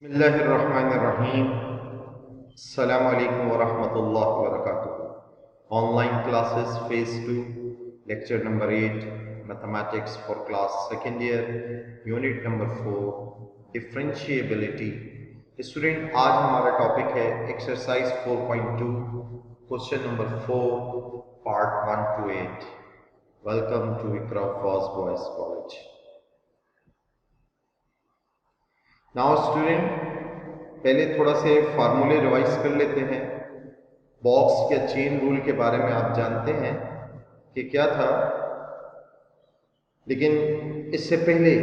बिस्मिल्लाहिर्रहमानिर्रहीम। अस्सलामु अलैकुम वरहमतुल्लाहि वबरकातुहू। Online classes phase 2 lecture number 8 mathematics for class second year unit number 4 differentiability. Student, आज हमारा टॉपिक है exercise 4.2 question number 4 part 1 to 8। Welcome to Iqra first boys college. Now student, पहले थोड़ा से फार्मूले रिवाइज कर लेते हैं। बॉक्स या चेन रूल के बारे में आप जानते हैं कि क्या था, लेकिन इससे पहले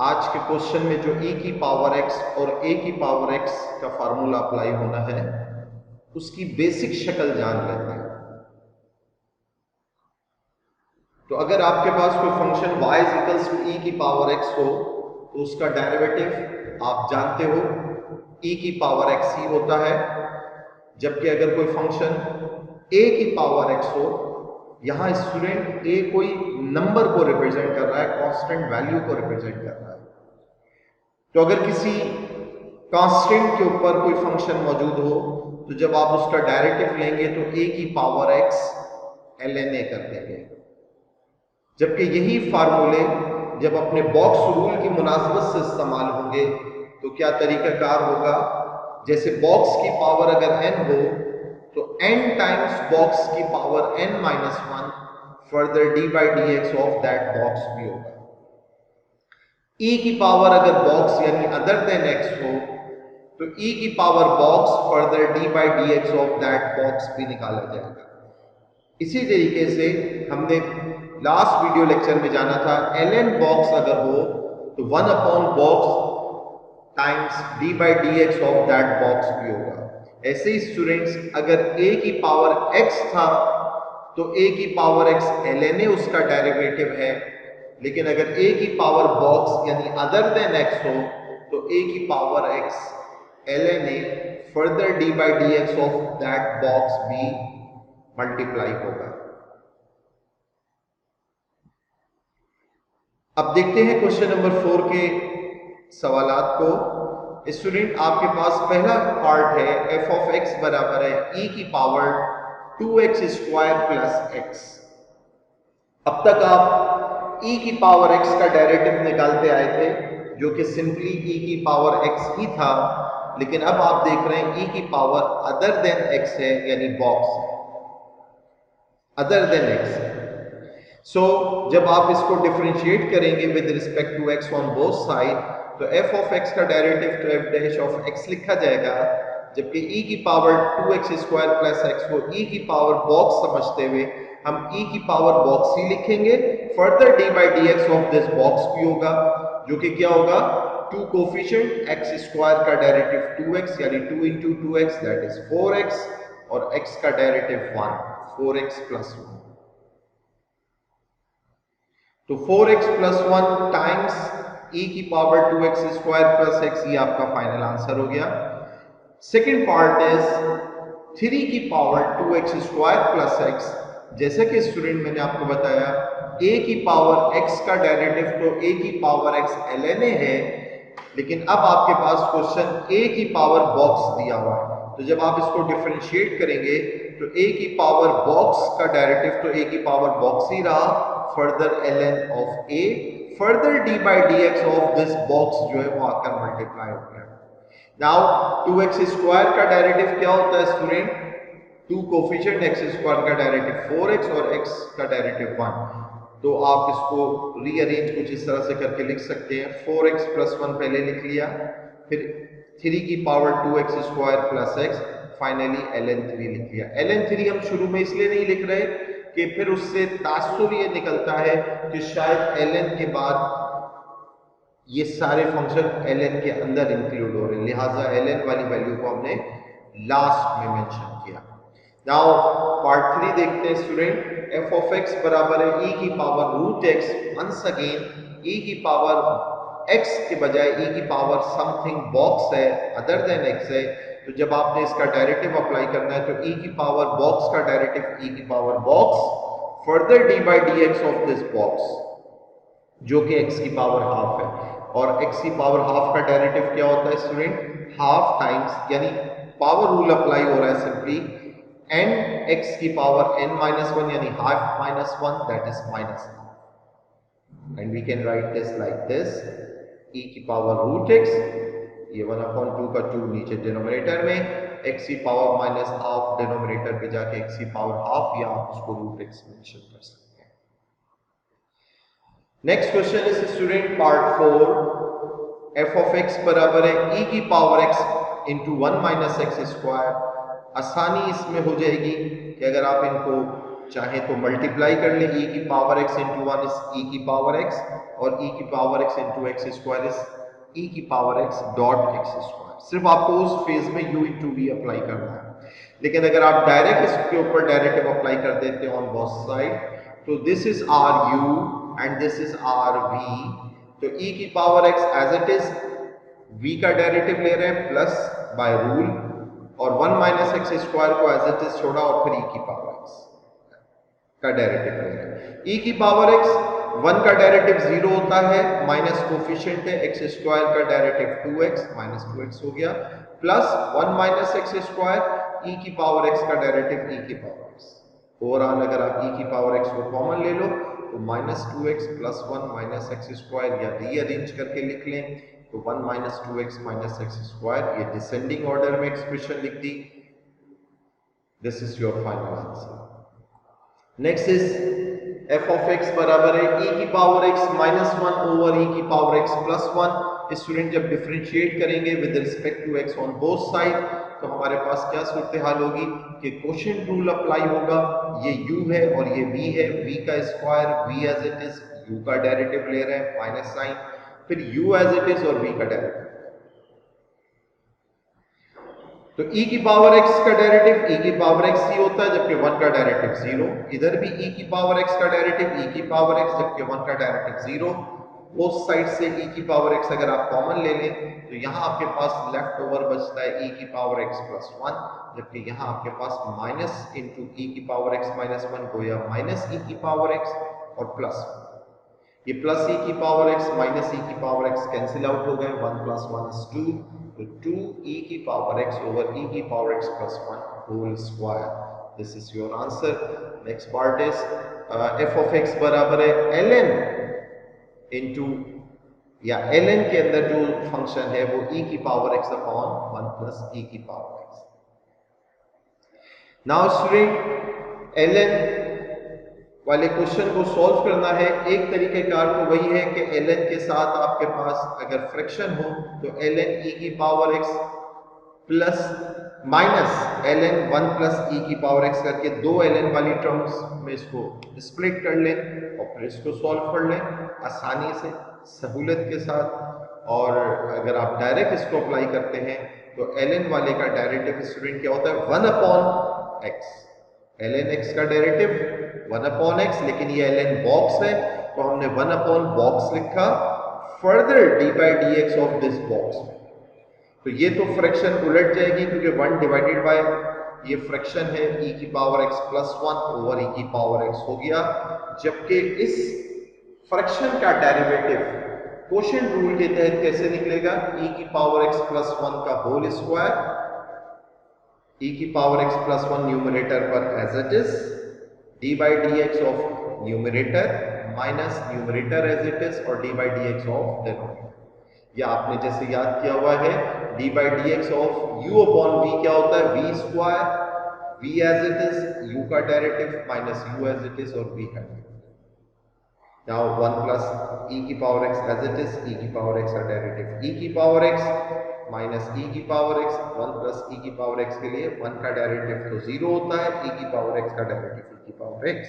आज के क्वेश्चन में जो e की पावर x और a की पावर x का फार्मूला अप्लाई होना है उसकी बेसिक शक्ल जान लेते हैं। तो अगर आपके पास कोई function y equals to e की पावर x हो तो उसका डेरिवेटिव आप जानते हो e की पावर x ही होता है। जबकि अगर कोई फंक्शन a की पावर x हो, यहां स्टूडेंट a कोई नंबर को रिप्रेजेंट कर रहा है, कांस्टेंट वैल्यू को रिप्रेजेंट कर रहा है। तो अगर किसी कांस्टेंट के ऊपर कोई फंक्शन मौजूद हो तो जब आप उसका डेरिवेटिव लेंगे तो a की पावर x ln a कर देंगे। जबकि यही फार्मूले जब अपने बॉक्स रूल की मुनासबत से इस्तेमाल होंगे तो क्या तरीकाकार होगा, जैसे बॉक्स की पावर अगर n हो तो n टाइम्स बॉक्स की power n minus 1 further d by d x of that box भी होगा। e की पावर अगर बॉक्स यानी अदर देन x हो तो e की power box further d by d x of that box भी निकाला जाएगा। इसी तरीके से हमने लास्ट वीडियो लेक्चर में जाना था ln बॉक्स अगर हो तो 1 upon box times d by d x of that box भी होगा। ऐसे ही स्टूडेंट्स, अगर a की पावर x था तो a की पावर x ln a उसका डेरिवेटिव है, लेकिन अगर a की पावर बॉक्स यानी अदर देन x हो तो a की power x ln a further d by d x of that box भी मल्टीप्लाई होगा। अब देखते हैं क्वेश्चन नंबर 4 के सवालात को। स्टूडेंट, आपके पास पहला पार्ट है f ऑफ x बराबर है e की power 2x square plus x। अब तक आप e की पावर x का डेरिवेटिव निकालते आए थे जो कि सिंपली e की पावर x ही था, लेकिन अब आप देख रहे हैं e की पावर अदर देन x है, यानी बॉक्स है, अदर देन x। सो जब आप इसको डिफरेंशिएट करेंगे with respect to x on both side तो f ऑफ x का डेरिवेटिव तो f डैश ऑफ x लिखा जाएगा, जबकि e की power 2x square plus x को e की पावर बॉक्स समझते हुए हम e की पावर बॉक्स ही लिखेंगे। Further d by d x of this box भी होगा, जो कि क्या होगा, 2 कोफिशिएंट x स्क्वायर का डेरिवेटिव 2x यानी 2 into 2x that is 4x और x का डेरिवेटिव 1 4x प्लस 1। तो 4x प्लस 1 टाइम्स e की power 2x square plus x, ये आपका फाइनल आंसर हो गया। सेकेंड पार्ट इज 3 की power 2x square plus x। जैसे कि स्टूडेंट मैंने आपको बताया a की पावर x का डेरिवेटिव तो a की पावर x ln a है, लेकिन अब आपके पास क्वेश्चन a की पावर बॉक्स दिया हुआ है, तो जब आप इसको डिफरेंशिएट करेंगे तो a की पावर बॉक्स का डेरिवेटिव तो a की पावर बॉक्स ही रहा, further ln of a further d by d x of this box जो है वो आकर मल्टीप्लाई हो गया। नाउ 2x स्क्वायर का डेरिवेटिव क्या होता है स्टूडेंट, 2 कोफिशिएंट x स्क्वायर का डेरिवेटिव 4x और x का डेरिवेटिव 1। तो आप इसको रीअरेंज कुछ इस तरह से करके लिख सकते हैं, 4x प्लस 1 पहले लिख लिया, फिर 3 की power 2x square plus x, finally ln 3 लिख लिया। ln 3 हम शुरू में इसलिए नहीं लिख रहे कि फिर उससे तासुर ये निकलता है कि शायद ln के बाद ये सारे फंक्शन ln के अंदर इंक्लूड हो रहे हैं, लिहाजा ln वाली वैल्यू को हमने लास्ट में मेंशन किया। नाउ पार्ट 3 देखते हैं स्टूडेंट। f ऑफ x बराबर है e की power root x, once again e की पावर x के बजाय e की पावर समथिंग बॉक्स है, अदर देन x है, तो जब आपने इसका डेरिवेटिव अप्लाई करना है तो e की पावर बॉक्स का डेरिवेटिव e की power box further d by d x of this box जो कि x की पावर हाफ है। और x की पावर हाफ का डेरिवेटिव क्या होता है स्टूडेंट? हाफ टाइम्स, यानी पावर रूल अप्लाई हो रहा है सिंपली, n x की पावर n-1 यानी half minus 1 that is minus, and we can write this like this, e की पावर रूट x, ये 1/2 का 2 नीचे डिनोमिनेटर में, x की पावर माइनस हाफ डिनोमिनेटर पे जाके x की पावर हाफ, या आप उसको रूट x मेंशन कर सकते हैं। Next question is student part 4, f of x बराबर है e की power x into 1 minus x square. आसानी इसमें हो जाएगी कि अगर आप इनको चाहें तो मल्टीप्लाई कर लें, e की power x into 1 is e की पावर x, और e की power x into x square is e की power x dot x square. सिर्फ आपको उस फेज में u इंटू v अप्लाई करना है, लेकिन अगर आप डायरेक्ट इसके ऊपर डेरिवेटिव अप्लाई कर देते हैं ऑन बोथ साइड, तो दिस इज आर u एंड दिस इज आर v, तो e की power x as it is v का डेरिवेटिव ले रहे हैं प्लस बाय रूल, और 1 माइनस एक्स स्क्वायर को एज इट इज छोड़ा और फिर e की पावर x का डेरिवेटिव ले रहे हैं। e की पावर x 1 का डेरिवेटिव 0 होता है, माइनस कोफिशिएंट है, एक्स स्क्वायर का डेरिवेटिव 2x माइनस 2x हो गया, plus 1 minus x square, e की पावर x का डेरिवेटिव e की पावर x। ओवरऑल अगर आप e की पावर x को कॉमन ले लो तो minus 2x plus 1 minus x square, या रीअरेंज करके लिख लें तो 1 minus 2x minus x square, ये डिसेंडिंग ऑर्डर में एक्सप्रेशन लिख दी। This is your final answer. Next is f of x बराबर है e की power x minus 1 over e की पावर x प्लस 1। स्टूडेंट जब डिफरेंशिएट करेंगे with respect to x on both side, तो हमारे पास क्या सूरत हाल होगी कि क्वोशिएंट रूल अप्लाई होगा, ये u है और ये v है, v का square, v as it is, u का डेरिवेटिव ले रहे हैं माइनस साइन, फिर u एज इट इज और v का डेरिवेटिव, तो e की पावर x का डेरिवेटिव e की पावर x ही होता है, जबकि 1 का डेरिवेटिव 0, इधर भी e की पावर x का डेरिवेटिव e की पावर x, जबकि 1 का डेरिवेटिव 0। उस साइड से e की पावर x अगर आप कॉमन ले लें तो यहाँ आपके पास लेफ्ट ओवर बचता है e की पावर x प्लस 1, जबकि यहाँ आपके पास माइनस इंटू e की पावर x माइनस 1 को या माइनस e की पावर x और प्लस, ये प्लस e की पावर x माइनस e की पावर x कैंसिल आउट हो गए, 1 प्लस 1 इज 2, तो 2e की पावर x ओवर e की power x plus 1 whole square. This is your answer. Next part is f of x बराबर है ln into, या ln के अंदर जो फंक्शन है वो e की power x upon 1 plus e की power x। Now student ln वाले क्वेश्चन को सॉल्व करना है, एक तरीकेकार तो वही है कि ln के साथ आपके पास अगर फ्रैक्शन हो तो ln e की power x plus minus ln 1 plus e की पावर x करके दो ln वाली टर्म्स में इसको स्प्लिट कर लें और फिर इसको सॉल्व कर लें आसानी से, सहूलत के साथ। और अगर आप डायरेक्ट इसको अप्लाई करते हैं तो ln वाले का डायरेक्टिव स्टूडेंट क्या होता है 1 अपॉन x, ln x का डेरिवेटिव 1 अपॉन x, लेकिन ये ln बॉक्स है तो हमने 1 अपॉन बॉक्स लिखा, further d by d x of this box, तो ये तो फ्रैक्शन उलट जाएगी क्योंकि 1 डिवाइडेड बाय ये फ्रैक्शन है e की power x plus 1 over e की पावर x हो गया, जबकि इस फ्रैक्शन का डेरिवेटिव क्वोशिएंट रूल के तहत कैसे निकलेगा, e की पावर x प्लस 1 का होल स्क्वायर, e की पावर x प्लस 1 न्यूमरेटर पर as it is, d by d x of numerator minus numerator as it is और d by d x of denominator. या आपने जैसे याद किया हुआ है d by d x of u upon v क्या होता है v square, v as it is, u का derivative minus u as it is और v का डेरिवेटिव। नाउ 1 प्लस e की power x as it is, e की power x का derivative e की पावर x माइनस e की power x, 1 plus e की power x के लिए 1 का डेरिवेटिव तो 0 होता है, e की पावर x का डेरिवेटिव e की पावर x।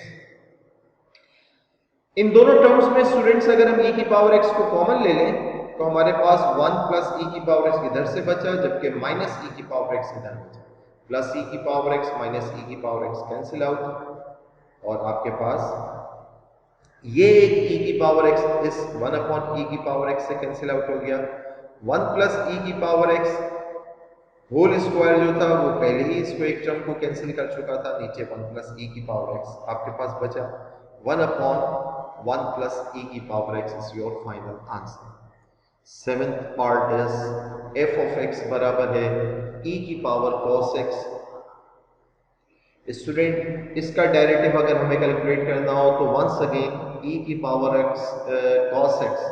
इन दोनों टर्म्स में स्टूडेंट्स अगर हम e की पावर x को कॉमन ले लें तो हमारे पास 1 प्लस e की पावर x इधर से बचा, जबकि माइनस e की पावर x इधर बचा, प्लस e की पावर x माइनस e की पावर x कैंसिल आउट, और आपके पास ये एक e की पावर x इस 1 अपॉन e की पावर x से कैंसिल आउट हो गया, 1 प्लस e की पावर x होल स्क्वायर जो था वो पहले ही इसको एक टर्म को कैंसिल कर चुका था, नीचे 1 प्लस e की पावर x आपके पास बचा, 1 अपॉन 1 प्लस e की power x is your final answer. Seventh part is F of x बराबर है ई की पावर कॉस एक्स। स्टूडेंट इसका डेरिवेटिव अगर हमें कैलकुलेट करना हो तो वंस अगेन ई की पावर एक्स कॉस एक्स,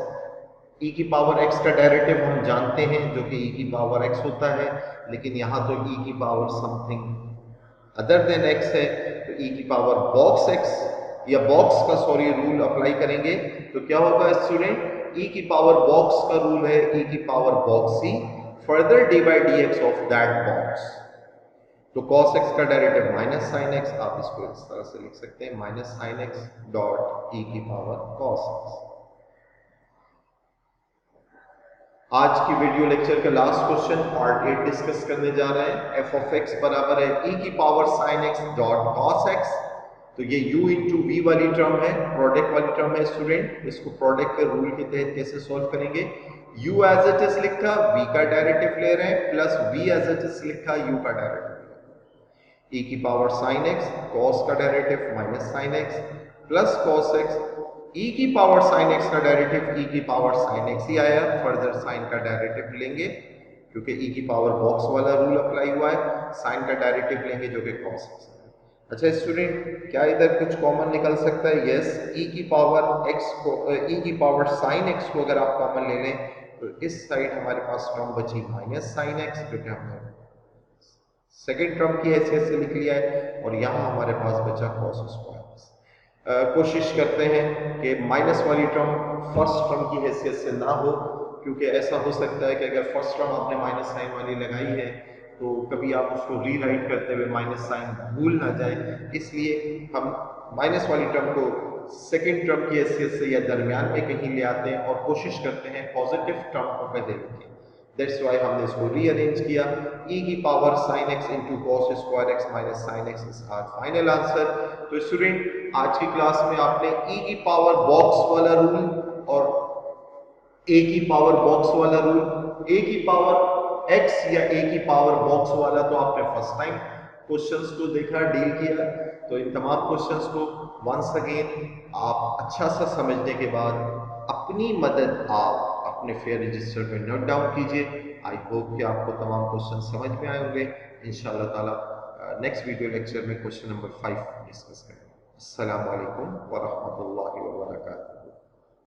ई की पावर एक्स का डेरिवेटिव हम जानते हैं जो कि ई की पावर एक्स होता है, लेकिन यहाँ तो ई की power something other than x है, तो ई की पावर बॉक्स एक्स या बॉक्स का सॉरी रूल अप्लाई करेंगे तो क्या होगा स्टूडेंट, ई की पावर बॉक्स का रूल है ई की power box see further d by d x of that box. तो cos x का डेरिवेटिव माइनस साइन एक्स, आप इसको इस तरह से लिख सकते हैं minus sine x dot e की पावर cos x। आज की वीडियो लेक्चर का लास्ट क्वेश्चन पार्ट 8 डिस्कस करने जा रहे हैं। एफ ऑफ एक्स बराबर है ई की power sine x dot cos x। तो ये u इंटू वी वाली टर्म है, प्रोडक्ट वाली टर्म है स्टूडेंट। इसको प्रोडक्ट के रूल के तहत कैसे सॉल्व करेंगे, u एज इट इज लिखा, v का डेरिवेटिव ले रहे हैं, plus v as it is लिखा, u का डेरिवेटिव, e की पावर साइन एक्स cos का derivative minus sine x plus cos x, e की पावर साइन एक्स का डेरिवेटिव e की पावर साइन एक्स ही आया, फर्दर साइन का डेरिवेटिव लेंगे क्योंकि e की पावर बॉक्स वाला रूल अप्लाई हुआ है, साइन का डेरिवेटिव लेंगे जो कि cos x है। अच्छा स्टूडेंट क्या इधर कुछ कॉमन निकल सकता है, यस, e की पावर x को e की पावर साइन x को अगर आप कॉमन ले लें तो इस साइड हमारे पास टर्म बची माइनस साइन एक्स जो कि हमने सेकेंड टर्म की हैसियत से लिख लिया है, और यहाँ हमारे पास बचा cos स्क्वायर। कोशिश करते हैं कि माइनस वाली टर्म फर्स्ट टर्म की हैसियत से ना हो, क्योंकि ऐसा हो सकता है कि अगर फर्स्ट टर्म आपने माइनस साइन वाली लगाई है तो कभी आप उसको रीराइट करते हुए माइनस साइन भूल ना जाए, इसलिए हम माइनस वाली टर्म को सेकेंड टर्म की हैसियत से या दरमियान में कहीं ले आते हैं और कोशिश करते हैं पॉजिटिव टर्म को पहले लिखें। दैट्स वाई हमने इसको रीअरेंज किया, e की power sine x into cos square x minus sine x is our final answer. तो स्टूडेंट आज की क्लास में आपने e की पावर बॉक्स वाला रूल और a की पावर बॉक्स वाला रूल, a की पावर x या a की पावर बॉक्स वाला तो आपने फर्स्ट टाइम क्वेश्चंस को देखा, डील किया, तो इन तमाम क्वेश्चंस को वंस अगेन आप अच्छा सा समझने के बाद अपनी मदद आप अपने फेयर रजिस्टर में नोट डाउन कीजिए। आई होप कि आपको तमाम क्वेश्चन समझ में आए होंगे। इंशाअल्लाह ताला नेक्स्ट वीडियो लेक्चर में क्वेश्चन नंबर 5 डिस्कस करेंगे। अस्सलाम वालेकुम व रहमतुल्लाहि व बरकातहू।